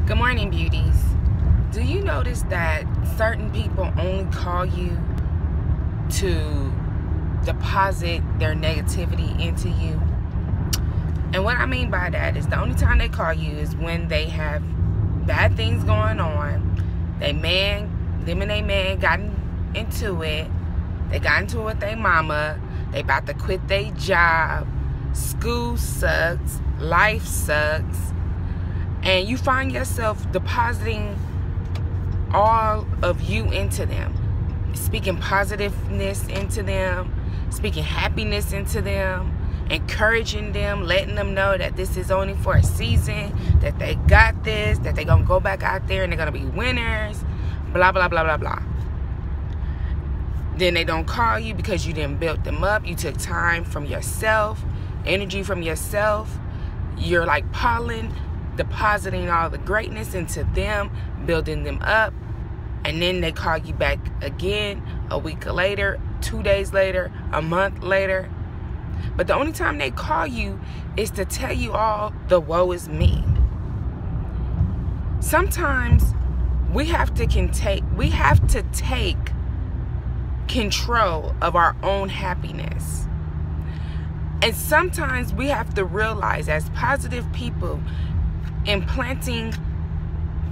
Good morning, beauties. Do you notice that certain people only call you to deposit their negativity into you? And what I mean by that is the only time they call you is when they have bad things going on. Them and they man got into it. They got into it with their mama. They about to quit their job. School sucks. Life sucks. And you find yourself depositing all of you into them. Speaking positiveness into them. Speaking happiness into them. Encouraging them. Letting them know that this is only for a season. That they got this. That they're going to go back out there and they're going to be winners. Blah, blah, blah, blah, blah. Then they don't call you because you didn't build them up. You took time from yourself. Energy from yourself. You're like pollen, depositing all the greatness into them, building them up, and then they call you back again a week later, 2 days later, a month later. But the only time they call you is to tell you all the woe is me. Sometimes we have to take control of our own happiness. And sometimes we have to realize, as positive people, implanting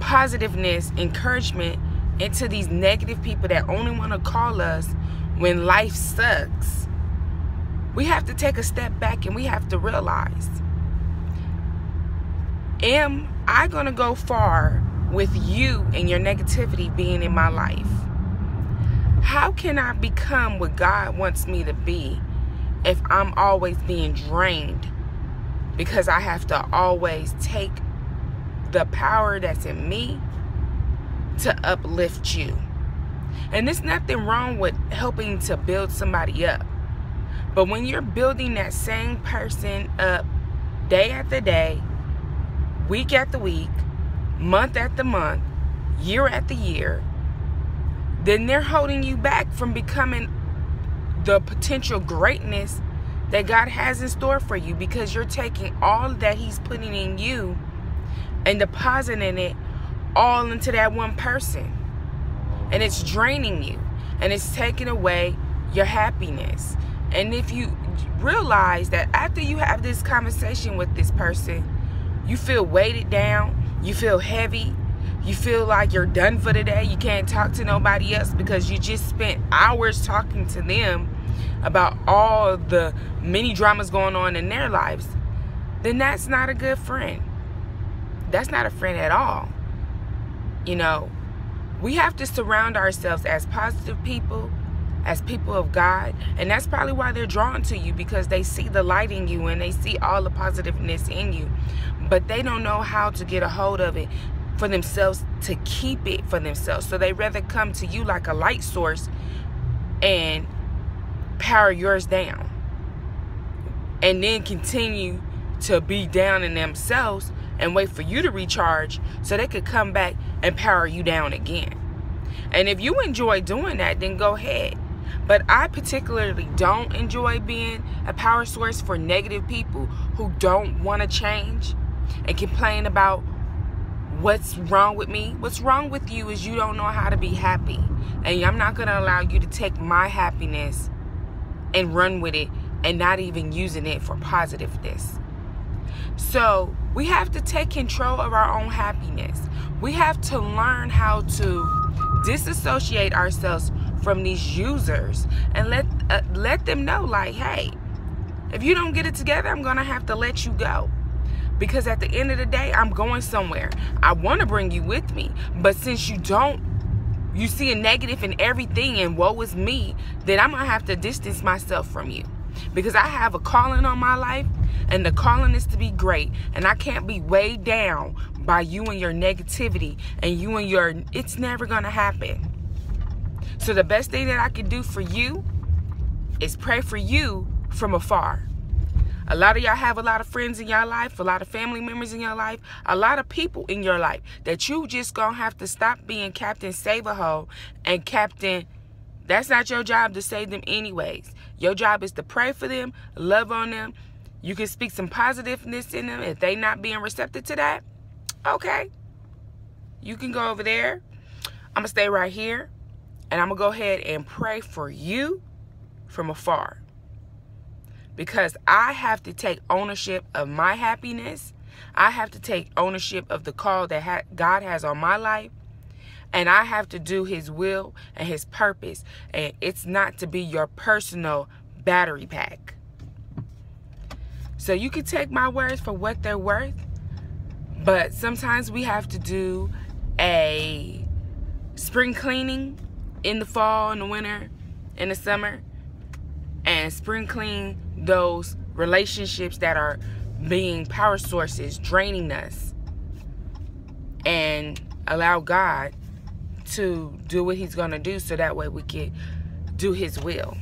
positiveness, encouragement into these negative people that only want to call us when life sucks, we have to take a step back and we have to realize, am I going to go far with you and your negativity being in my life? How can I become what God wants me to be if I'm always being drained because I have to always take the power that's in me to uplift you? And there's nothing wrong with helping to build somebody up. But when you're building that same person up day after day, week after week, month after month, year after year, then they're holding you back from becoming the potential greatness that God has in store for you, because you're taking all that He's putting in you and depositing it all into that one person. And it's draining you. And it's taking away your happiness. And if you realize that after you have this conversation with this person, you feel weighted down, you feel heavy, you feel like you're done for the day, you can't talk to nobody else because you just spent hours talking to them about all the many dramas going on in their lives, then that's not a good friend. That's not a friend at all. You know, we have to surround ourselves as positive people, as people of God. And that's probably why they're drawn to you, because they see the light in you and they see all the positiveness in you. But they don't know how to get a hold of it for themselves, to keep it for themselves. So they rather come to you like a light source and power yours down, and then continue to be down in themselves and wait for you to recharge so they could come back and power you down again. And if you enjoy doing that, then go ahead. But I particularly don't enjoy being a power source for negative people who don't want to change and complain about what's wrong with me. What's wrong with you is you don't know how to be happy. And I'm not going to allow you to take my happiness and run with it and not even using it for positiveness. So we have to take control of our own happiness. We have to learn how to disassociate ourselves from these users and let them know, like, hey, if you don't get it together, I'm going to have to let you go. Because at the end of the day, I'm going somewhere. I want to bring you with me. But since you see a negative in everything and woe is me, then I'm going to have to distance myself from you. Because I have a calling on my life, and the calling is to be great. And I can't be weighed down by you and your negativity and you and your, it's never going to happen. So the best thing that I can do for you is pray for you from afar. A lot of y'all have a lot of friends in your life, a lot of family members in your life, a lot of people in your life that you just gonna have to stop being Captain Save-A-Ho and Captain, that's not your job to save them anyways. Your job is to pray for them, love on them. You can speak some positiveness in them. If they not being receptive to that, okay. You can go over there. I'm going to stay right here. And I'm going to go ahead and pray for you from afar. Because I have to take ownership of my happiness. I have to take ownership of the call that God has on my life. And I have to do his will and his purpose. And it's not to be your personal battery pack. So you can take my words for what they're worth. But sometimes we have to do a spring cleaning in the fall, in the winter, in the summer. And spring clean those relationships that are being power sources, draining us. And allow God to do what he's going to do so that way we can do his will.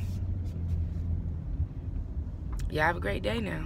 Y'all have a great day now.